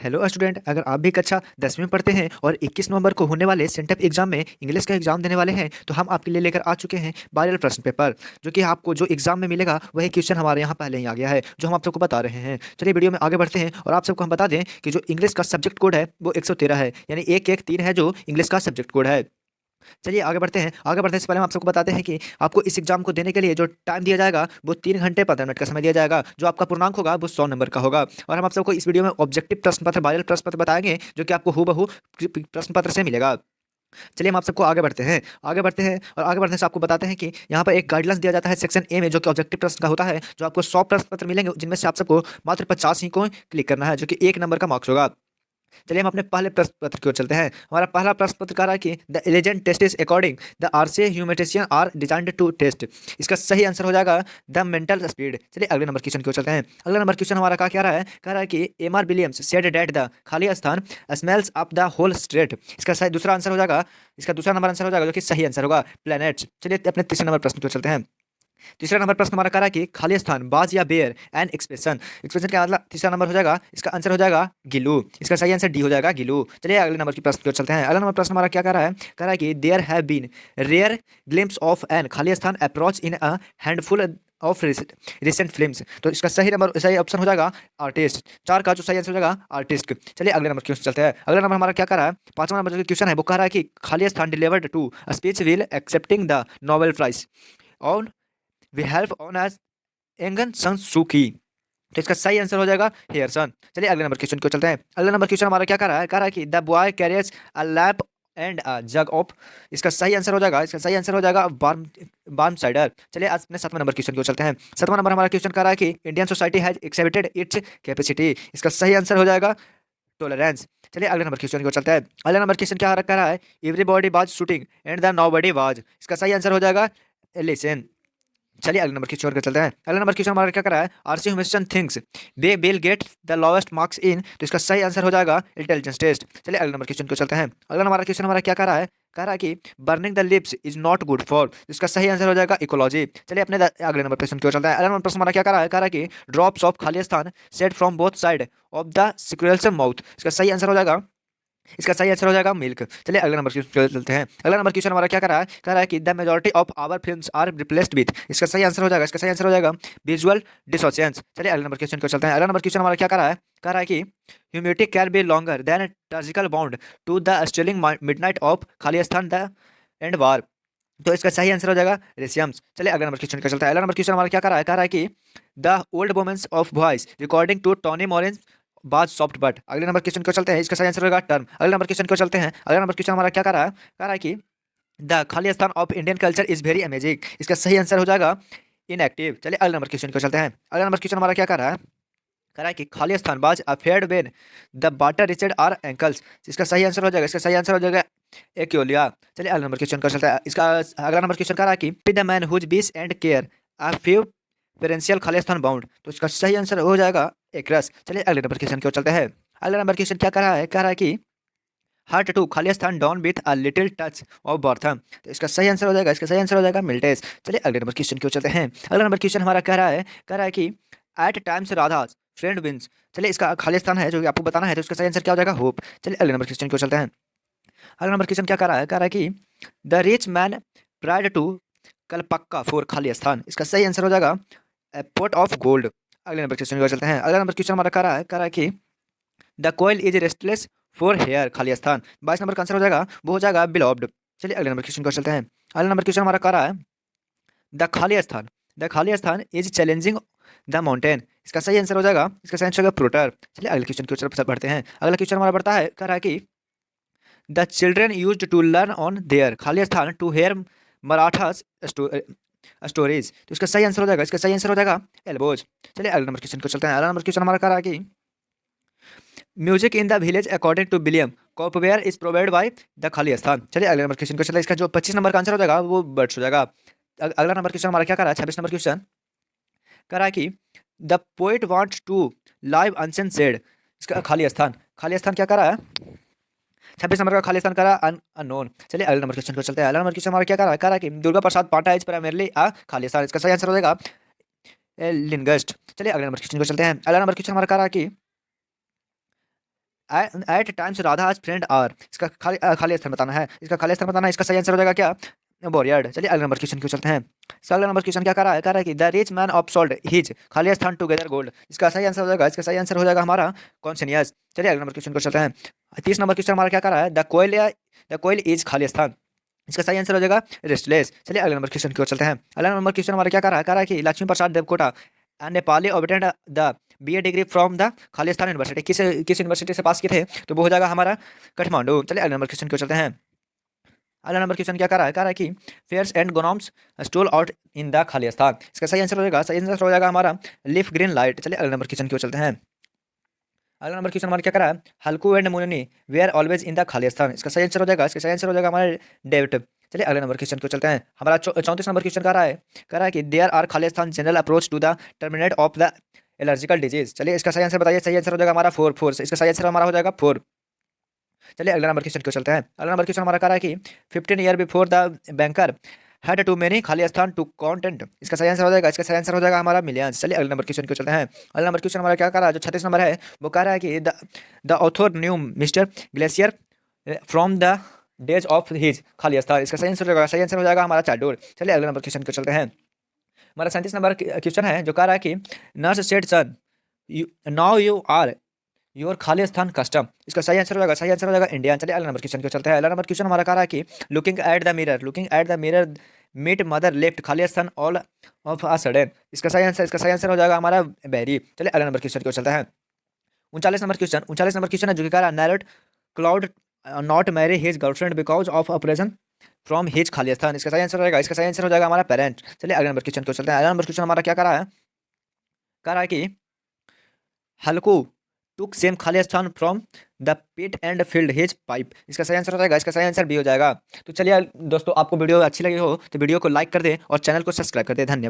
Hello student, अगर आप भी कक्षा 10वीं में पढ़ते हैं और 21 नवंबर को होने वाले सेंटअप एग्जाम में इंग्लिश का एग्जाम देने वाले हैं, तो हम आपके लिए लेकर आ चुके हैं वायरल प्रश्न पेपर। जो कि आपको जो एग्जाम में मिलेगा वही क्वेश्चन हमारे यहाँ पहले ही आ गया है, जो हम आप सबको बता रहे हैं। चलिए वीडियो में आगे बढ़ते हैं और आप सबको हम बता दें कि जो इंग्लिश का सब्जेक्ट कोड है वो 113 है, यानी 113 है जो इंग्लिश का सब्जेक्ट कोड है। चलिए आगे बढ़ते हैं। आगे बढ़ने से पहले हम आप सबको बताते हैं कि आपको इस एग्जाम को देने के लिए जो टाइम दिया जाएगा वो 3 घंटे 15 मिनट का समय दिया जाएगा। जो आपका पूर्णांक होगा वो 100 नंबर का होगा। और हम आप सबको इस वीडियो में ऑब्जेक्टिव प्रश्न पत्र, वायरल प्रश्न पत्र बताएंगे जो कि आपको हूबहू प्रश्न पत्र से मिलेगा। चलिए हम आप सबको आगे बढ़ते हैं। आगे बढ़ते हैं और आगे बढ़ने से आपको बताते हैं कि यहाँ पर एक गाइडलाइंस दिया जाता है सेक्शन ए में, जो कि ऑब्जेक्टिव प्रश्न का होता है। जो आपको 100 प्रश्न पत्र मिलेंगे, जिनमें से आप सबको मात्र 50 ही को क्लिक करना है, जो कि 1 नंबर का मार्क्स होगा। चलिए हम अपने पहले प्रश्न पत्र की ओर चलते हैं। हमारा पहला प्रश्न पत्र कह रहा है कि the elegant test is according the आरसीए ह्यूमेटेशियन आर डिजाइंड टू टेस्ट। इसका सही आंसर हो जाएगा द मेंटल स्पीड। चलिए अगले नंबर क्वेश्चन की ओर चलते हैं। अगला नंबर क्वेश्चन हमारा क्या कह रहा है? कह रहा है कि M R Williams said that the खाली स्थान smells up the whole straight. इसका सही दूसरा आंसर हो जाएगा, इसका दूसरा नंबर आंसर हो जाएगा, जो कि सही आंसर होगा प्लैनेट्स। चलिए अपने तीसरे नंबर प्रश्न की ओर चलते हैं। तीसरा नंबर प्रश्न हमारा कह रहा है कि खाली स्थान बाज या बेयर एन एक्सप्रेशन। एक्सप्रेशन का मतलब तीसरा नंबर हो जाएगा, इसका आंसर हो जाएगा गिलू। इसका सही आंसर डी हो जाएगा, गिलू। चलिए अगले नंबर की प्रश्न की ओर चलते हैं। अगला नंबर प्रश्न हमारा क्या कह रहा है? कह रहा है कि there have been rare glimpse of an खाली स्थान approach in a handful of recent films. तो इसका सही ऑप्शन हो जाएगा आर्टिस्ट। चार का जो सही आंसर हो जाएगा आर्टिस्ट। चलिए अगले नंबर क्वेश्चन चलते हैं। अगला नंबर हमारा क्या कर रहा है? पांचवा नंबर जो क्वेश्चन है वो कह रहा है कि खाली स्थान delivered to speech will accepting the Nobel prize और वी हेल्प ऑन एज एंगन सन सूकी। तो इसका सही आंसर हो जाएगा हेयरसन। चलिए अगले नंबर क्वेश्चन को चलते हैं। अगला नंबर क्वेश्चन हमारा क्या कर रहा है? कह रहा है कि the boy carriers a lap and a jug of. इसका सही आंसर हो जाएगा, इसका सही आंसर हो जाएगा बार्म बार्म साइडर। चलिए आज अपने 7वें नंबर क्वेश्चन को चलते हैं। 7वां नंबर हमारा क्वेश्चन कर रहा है कि Indian society has accepted its capacity. इसका सही आंसर हो जाएगा टॉलरेंस। चलिए अगले नंबर क्वेश्चन को चलते हैं। अगला नंबर क्वेश्चन क्या रखा रहा है? Everybody was shooting and the nobody was. इसका सही आंसर हो जाएगा एलिसन। चलिए अगले नंबर क्वेश्चन चलते हैं। अगला नंबर क्वेश्चन हमारा क्या कर रहा है? आरसी ह्यूमिस्टन thinks they will get the lowest marks in. तो इसका सही आंसर हो जाएगा इंटेलिजेंस टेस्ट। चलिए अगले नंबर क्वेश्चन को चलते हैं। अगला हमारा क्वेश्चन हमारा क्या कर रहा है? कह रहा है कि burning the lips is not good for. इसका सही आंसर हो जाएगा इकोलॉजी। चलिए अपने अगले नंबर क्वेश्चन को चलता है। अगला नंबर प्रश्न हमारा क्या कर रहा है? कह रहा है कि ड्रॉप्स ऑफ खाली स्थान set from both side of the sequence mouth. इसका सही आंसर हो जाएगा, इसका सही आंसर हो जाएगा मिल्क। चलिए अगले नंबर क्वेश्चन चलते हैं। अगला नंबर क्वेश्चन हमारा क्या कर रहा है? कह रहा है कि the majority of our films are replaced with. इसका सही आंसर हो जाएगा, इसका सही आंसर हो जाएगा विजुअल डिसोसिएंस। चलिए अगले नंबर क्वेश्चन को चलते हैं। अगला नंबर क्वेश्चन हमारा क्या कर रहा है? कह रहा है कि humidity can be longer than टर्जिकल बाउंड टू द स्टेलिंग मिडनाइट ऑफ खालिस्तान द एंड वार। तो इसका सही आंसर हो जाएगा रेशियम्स। चलिए अगला नंबर क्वेश्चन का चलता है। अगला नंबर क्वेश्चन हमारा क्या कर रहा है? कह रहा है कि the old women's of voice recording to Tony Morens बाज सॉफ्ट बट। अगले नंबर क्वेश्चन को चलते हैं। इसका सही आंसर होगा टर्म। अगले नंबर क्वेश्चन को चलते हैं। अगला नंबर क्वेश्चन हमारा क्या कर रहा है? कह रहा है कि द खाली स्थान of Indian culture is very amazing. इसका सही आंसर हो जाएगा इनएक्टिव। चलिए अगले नंबर क्वेश्चन को चलते हैं। अगला नंबर क्वेश्चन हमारा क्या कर रहा है? कह रहा है कि खाली स्थान बाज afeared when the water reached our ankles. इसका सही आंसर हो जाएगा, इसका सही आंसर हो जाएगा एक्योलिया। चलिए अगले नंबर क्वेश्चन को चलता है। इसका अगला नंबर क्वेश्चन कह रहा है कि द मैन हुज बीस एंड केयर आ फ्यू पेरेंशियल खाली स्थान बाउंड। तो इसका सही आंसर हो जाएगा एक्रेस। चलिए अगले नंबर क्वेश्चन की ओर चलते हैं। अगला नंबर क्वेश्चन क्या कर रहा है? कह रहा है कि हार्ट टू खाली स्थान down with a little touch of बर्थम। तो इसका सही आंसर हो जाएगा, इसका सही आंसर हो जाएगा मिल्टेस। चलिए अगले नंबर क्वेश्चन की ओर चलते हैं। अगला नंबर क्वेश्चन हमारा कह रहा है? कह रहा है कि at times Radha friend wins. चलिए इसका खाली स्थान है जो कि आपको बताना है, तो इसका सही आंसर क्या हो जाएगा? होप। चलिए अगले नंबर क्वेश्चन की ओर चलते हैं। अगला नंबर क्वेश्चन क्या कर रहा है? कह रहा है कि the rich man prayed to कलपक्का फॉर खाली स्थान। इसका सही आंसर हो जाएगा पोर्ट ऑफ गोल्ड। अगले नंबर क्वेश्चन की ओर चलते हैं। अगला नंबर क्वेश्चन हमारा कह रहा है कि the koel is restless for her खाली स्थान। 22 नंबर का आंसर हो जाएगा, वो हो जाएगा बिलोव्ड। चलिए अगले नंबर क्वेश्चन को चलते हैं। अगला नंबर क्वेश्चन हमारा कह रहा है द खाली स्थान इज चैलेंजिंग द माउंटेन। इसका सही आंसर हो जाएगा, इसका सही आंसर होगा प्रोटर। चलिए अगले क्वेश्चन की ओर बढ़ते हैं। अगला क्वेश्चन हमारा बढ़ता है, कह रहा है कि the children used to learn on their खाली स्थान टू हेयर मराठा स्टोरीज। तो इसका सही आंसर हो जाएगा, इसका सही आंसर हो जाएगा एल्बोज। चलिए अगले नंबर क्वेश्चन को चलते हैं। अगला नंबर क्वेश्चन हमारा कह रहा है कि music in the village according to William Cowper is provide by the खाली स्थान। चलिए अगले नंबर क्वेश्चन को चलते हैं। इसका जो 25 नंबर का आंसर हो जाएगा वो बर्ड्स हो जाएगा। अगला नंबर क्वेश्चन हमारा क्या कर रहा है? 26 नंबर क्वेश्चन कह रहा है कि the poet wants to live unseen said. इसका खाली स्थान क्या कर रहा है? 26 नंबर का खाली स्थान करा अननोन। चलिए अगले नंबर क्वेश्चन को चलते हैं। अगला नंबर क्वेश्चन हमारा क्या करा है? कह रहा है कि दुर्गा प्रसाद पाटा इज प्राइमरली अ खाली स्थान। इसका सही आंसर हो जाएगा लिनगस्ट। चलिए अगले नंबर क्वेश्चन को चलते हैं। अगला नंबर क्वेश्चन हमारा कह रहा है कि at times Radha friend are, इसका खाली स्थान बताना है, इसका खाली स्थान बताना है। इसका सही आंसर हो जाएगा क्या, बोरियड। चलिए अगले नंबर क्वेश्चन को चलते हैं। इसका अगला नंबर क्वेश्चन क्या कह रहा है कि the rich man of sold his खाली स्थान टुगेदर गोल्ड, इसका सही आंसर हो जाएगा, इसका सही आंसर हो जाएगा हमारा कॉन्शियस। चलिए अगले नंबर क्वेश्चन को चलते हैं। 30 नंबर क्वेश्चन हमारा क्या कह रहा है, द कोयल इज खाली स्थान, इसका सही आंसर हो जाएगा रेस्टलेस। चलिए अगले नंबर क्वेश्चन की ओर चलते हैं। अगला नंबर क्वेश्चन हमारा क्या कह रहा है कि Laxmi Prasad Devkota Nepali obtained the BA degree from the खालिस्तान यूनिवर्सिटी, किस यूनिवर्सिटी से पास किए थे, तो वो हो जाएगा हमारा काठमांडू। चलिए अगले नंबर क्वेश्चन की ओर चलते हैं। अगला नंबर क्वेश्चन क्या कह रहा है कि fairies and gnomes stole out in the खालिस्तान, इसका सही आंसर हो जाएगा, सही आंसर हो जाएगा हमारा लिफ ग्रीन लाइट। चलिए अगले नंबर क्वेश्चन की ओर चलते हैं। अगला नंबर क्वेश्चन हमारा क्या कर रहा है, Halku and Munni were always in the खालिस्तान, इसका सही आंसर हो जाएगा, इसका सही आंसर हो जाएगा हमारा डेविड। चलिए अगले नंबर क्वेश्चन को चलते हैं। हमारा 34 नंबर क्वेश्चन कह रहा है कि देयर आर खालिस्तान general approach to the terminate of the allergical disease, चलिए इसका सही आंसर बताइए, सही आंसर हो जाएगा हमारा फोर, इसका सही आंसर हमारा हो जाएगा 4। चलिए अगला नंबर क्वेश्चन को चलते हैं। अगला नंबर क्वेश्चन हमारा कह रहा है कि 15 year before the banker had to many खाली स्थान टू कंटेंट, इसका सही आंसर हो जाएगा, इसका सही आंसर हो जाएगा हमारा मिलियंस। चलिए अगले नंबर क्वेश्चन को चलते हैं। अगला नंबर क्वेश्चन हमारा क्या कर रहा है, जो 36 नंबर है वो कह रहा है कि the author new mister glacier from the days of his खाली स्थान, इसका सही आंसर हो जाएगा, सही आंसर हो जाएगा हमारा चाडोर। चलिए अगले नंबर क्वेश्चन को चलते हैं। हमारा 37 नंबर क्वेश्चन है जो कह रहा है कि nurse said son now you are your खाली स्थान कस्टम, इसका सही आंसर हो जाएगा, सही आंसर हो जाएगा इंडियन। चलिए अगले नंबर क्वेश्चन को चलते हैं। अगला नंबर क्वेश्चन हमारा कह रहा है कि looking at the mirror meet mother left खाली स्थान ऑल ऑफ अ सडन, इसका सही आंसर हो जाएगा हमारा बेरी। चलिए अगले नंबर क्वेश्चन को चलता है। 39 नंबर क्वेश्चन है जो कि कह रहा है narrowed cloud not marry his girlfriend because of operation from his खाली स्थान, इसका सही आंसर हो जाएगा, इसका सही आंसर हो जाएगा हमारा पेरेंट। चलिए अगले नंबर क्वेश्चन को चलते हैं। अगला नंबर क्वेश्चन हमारा क्या कह रहा है कि हल्कू टुक सेम खाली स्थान from the pit and filled his pipe, इसका सही आंसर हो जाएगा, इसका सही आंसर भी हो जाएगा। तो चलिए दोस्तों, आपको वीडियो अच्छी लगी हो तो वीडियो को लाइक कर दें और चैनल को सब्सक्राइब कर दें। धन्यवाद।